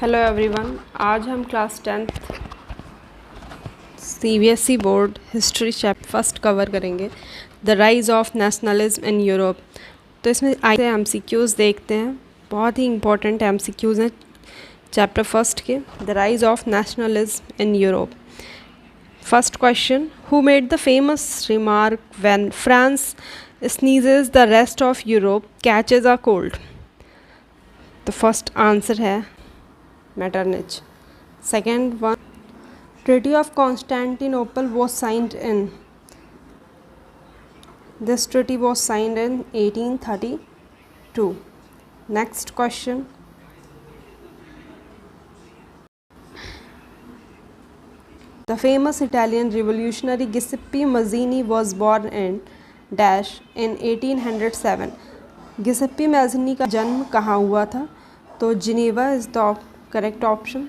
Hello everyone, आज हम class 10th CBSE board history chapter first cover करेंगे, the rise of nationalism in Europe. तो इसमें आइए एमसीक्यूज़ देखते हैं। बहुत ही इंपॉर्टेंट एमसीक्यूज़ हैं चैप्टर फर्स्ट के, the rise of nationalism in Europe. First question, who made the famous remark when France sneezes the rest of Europe catches a cold? तो फर्स्ट आंसर है Metternich. Second one, Treaty of Constantinople was signed in. This treaty was signed in 1832. Next question. The famous Italian revolutionary Giuseppe Mazzini was born in dash in 1807. Giuseppe Mazzini का जन्म कहाँ हुआ था? तो Geneva is the correct option.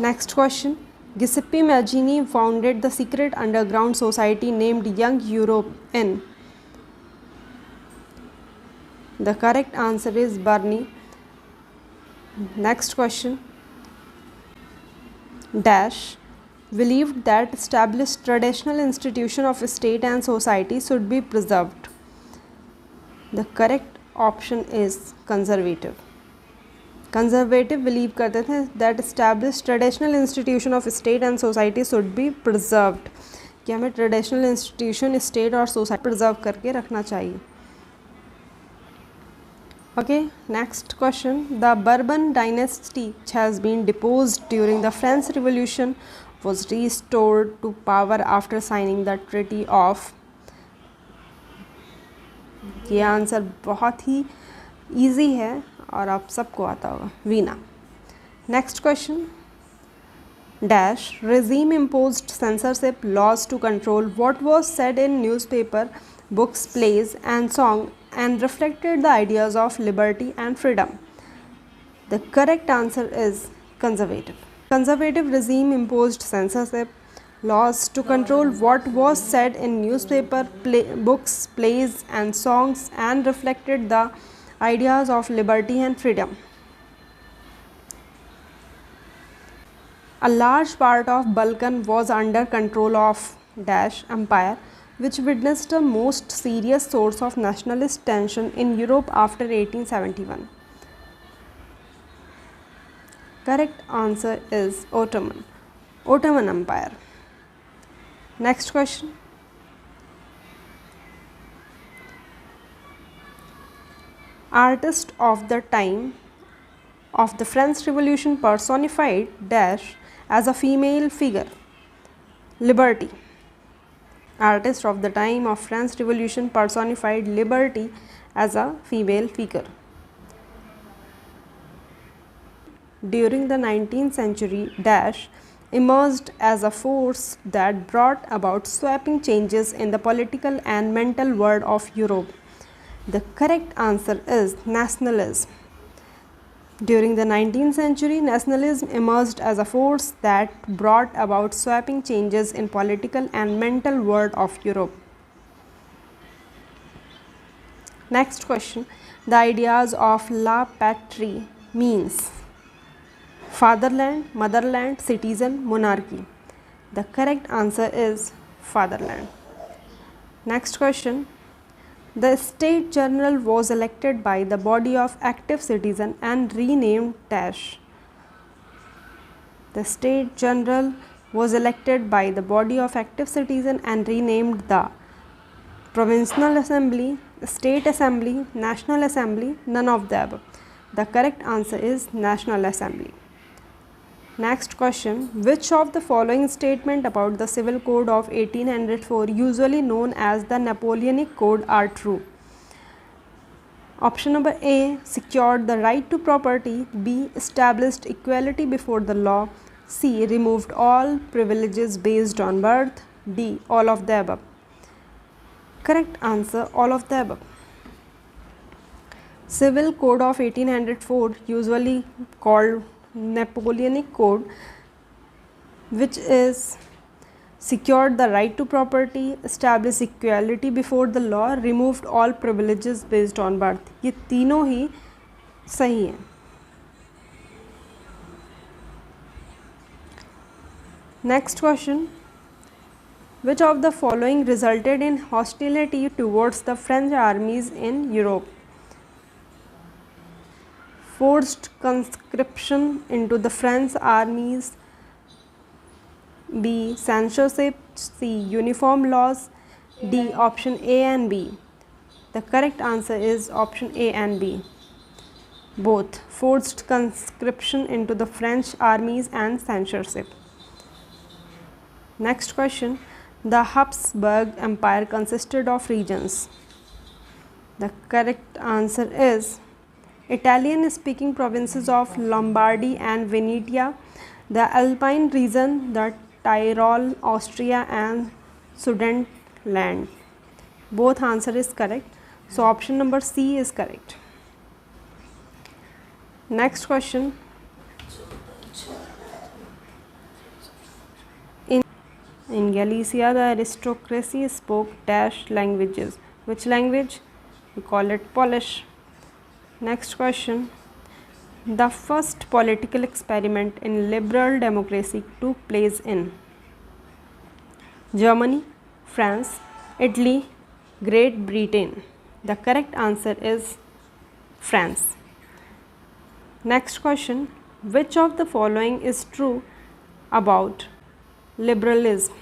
Next question, Giuseppe Mazzini founded the secret underground society named Young Europe in. The correct answer is Bern. Next question, dash believed that established traditional institution of state and society should be preserved. The correct option is conservative. Conservative believe करते थे that establish traditional institution of state and society should be preserved, कि हमें traditional institution state और society preserve करके रखना चाहिए. Okay, next question, the Bourbon dynasty has been deposed during the French revolution was restored to power after signing the treaty of. ये answer बहुत ही easy है और आप सबको आता होगा, Veena. Next question, dash regime imposed censorship laws to control what was said in newspaper, books, plays and song and reflected the ideas of liberty and freedom. The correct answer is conservative. Conservative regime imposed censorship laws to control what was said in newspaper, books, plays and songs and reflected the ideas of liberty and freedom. A large part of Balkan was under control of dash empire, which witnessed the most serious source of nationalist tension in Europe after 1871. Correct answer is Ottoman Empire. Next question. Artist of the time of the French Revolution personified dash as a female figure. Liberty. Artist of the time of French Revolution personified liberty as a female figure. During the 19th century dash emerged as a force that brought about sweeping changes in the political and mental world of Europe. The correct answer is nationalism. During the 19th century, nationalism emerged as a force that brought about sweeping changes in political and mental world of Europe. Next question, the ideas of la patrie means fatherland, motherland, citizen, monarchy. The correct answer is fatherland. Next question, the State General was elected by the body of active citizen and renamed dash. The State General was elected by the body of active citizen and renamed the Provincial Assembly, State Assembly, National Assembly, none of the above. The correct answer is National Assembly. Next question, which of the following statement about the Civil Code of 1804, usually known as the Napoleonic Code, are true? Option number A, secured the right to property. B, established equality before the law. C, removed all privileges based on birth. D, all of the above. Correct answer, all of the above. Civil Code of 1804, usually called Napoleonic Code, which is secured the right to property, established equality before the law, removed all privileges based on birth. ये तीनों ही सही हैं. Next question. Which of the following resulted in hostility towards the French armies in Europe? Forced conscription into the French armies, B. Censorship, C. Uniform laws, D. Option A and B. The correct answer is option A and B. Both forced conscription into the French armies and censorship. Next question. The Habsburg Empire consisted of regions. The correct answer is Italian speaking provinces of Lombardy and Venetia, the Alpine region, the Tyrol, Austria and Sudetenland. Both answer is correct. So option number C is correct. Next question. In Galicia, the aristocracy spoke dash languages. Which language? We call it Polish. Next question. The first political experiment in liberal democracy took place in Germany, France, Italy, Great Britain. The correct answer is France. Next question. Which of the following is true about liberalism?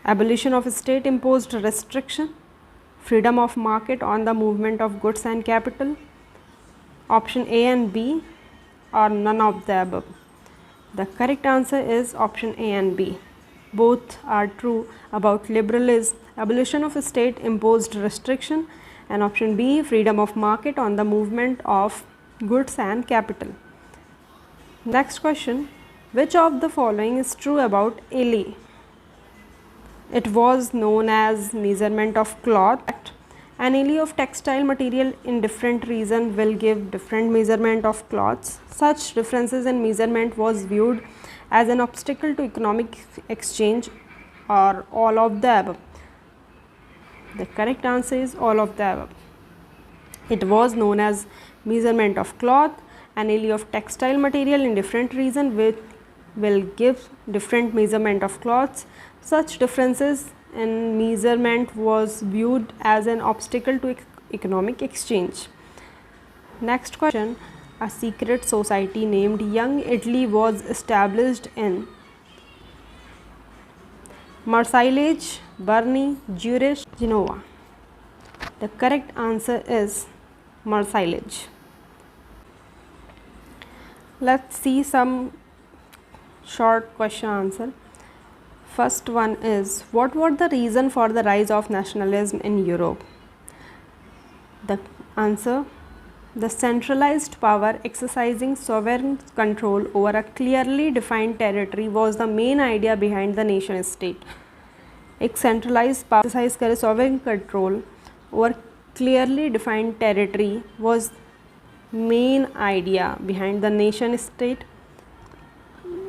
Abolition of state imposed restriction, freedom of market on the movement of goods and capital, option A and B, or none of the above. The correct answer is option A and B. Both are true about liberalism, abolition of state imposed restriction, and option B, freedom of market on the movement of goods and capital. Next question. Which of the following is true about Ely? It was known as measurement of cloth. An ely of textile material in different region will give different measurement of cloths. Such differences in measurement was viewed as an obstacle to economic exchange, or all of the above. The correct answer is all of the above. It was known as measurement of cloth. An ely of textile material in different region will give different measurement of cloths. Such differences in measurement was viewed as an obstacle to economic exchange. Next question. A secret society named Young Italy was established in Marseille, Bern, Zurich, Genoa. The correct answer is Marseille. Let's see some short question answer. First one is, what were the reason for the rise of nationalism in Europe? The answer, the centralized power exercising sovereign control over a clearly defined territory was the main idea behind the nation state. एक centralized power exercise करे sovereign control over clearly defined territory was main idea behind the nation state.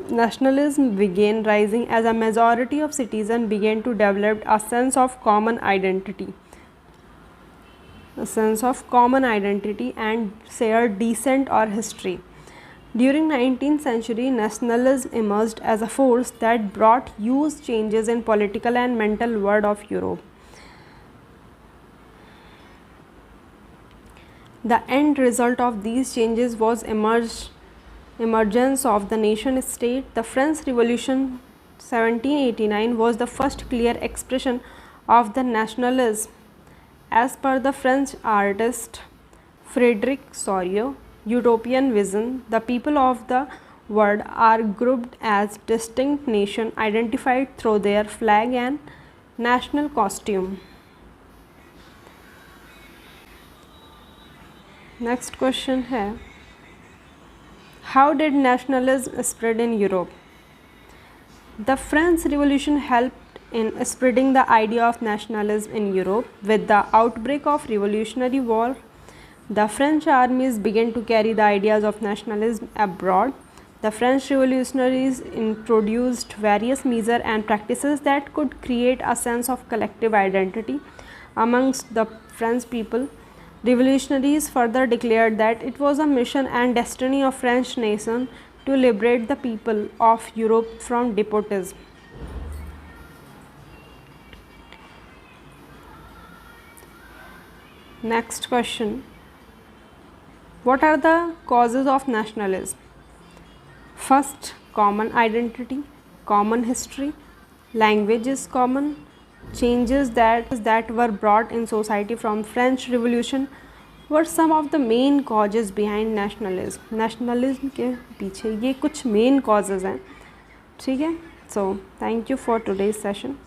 Nationalism began rising as a majority of citizens began to develop a sense of common identity. And shared descent or history. During 19th century, nationalism emerged as a force that brought huge changes in political and mental world of Europe. The end result of these changes was emergence of the nation state. The French Revolution 1789 was the first clear expression of the nationalism. As per the French artist Frédéric Souriau utopian vision, the people of the world are grouped as distinct nations identified through their flag and national costume. Next question है, how did nationalism spread in Europe? The French Revolution helped in spreading the idea of nationalism in Europe. With the outbreak of Revolutionary War, the French armies began to carry the ideas of nationalism abroad. The French revolutionaries introduced various measures and practices that could create a sense of collective identity amongst the French people. Revolutionaries further declared that it was a mission and destiny of French nation to liberate the people of Europe from despotism? Next question. What are the causes of nationalism? First, common identity, common history, language is common, changes that were brought in society from French Revolution were some of the main causes behind nationalism. nationalism के पीछे ये कुछ main causes हैं, ठीक है. So thank you for today's session.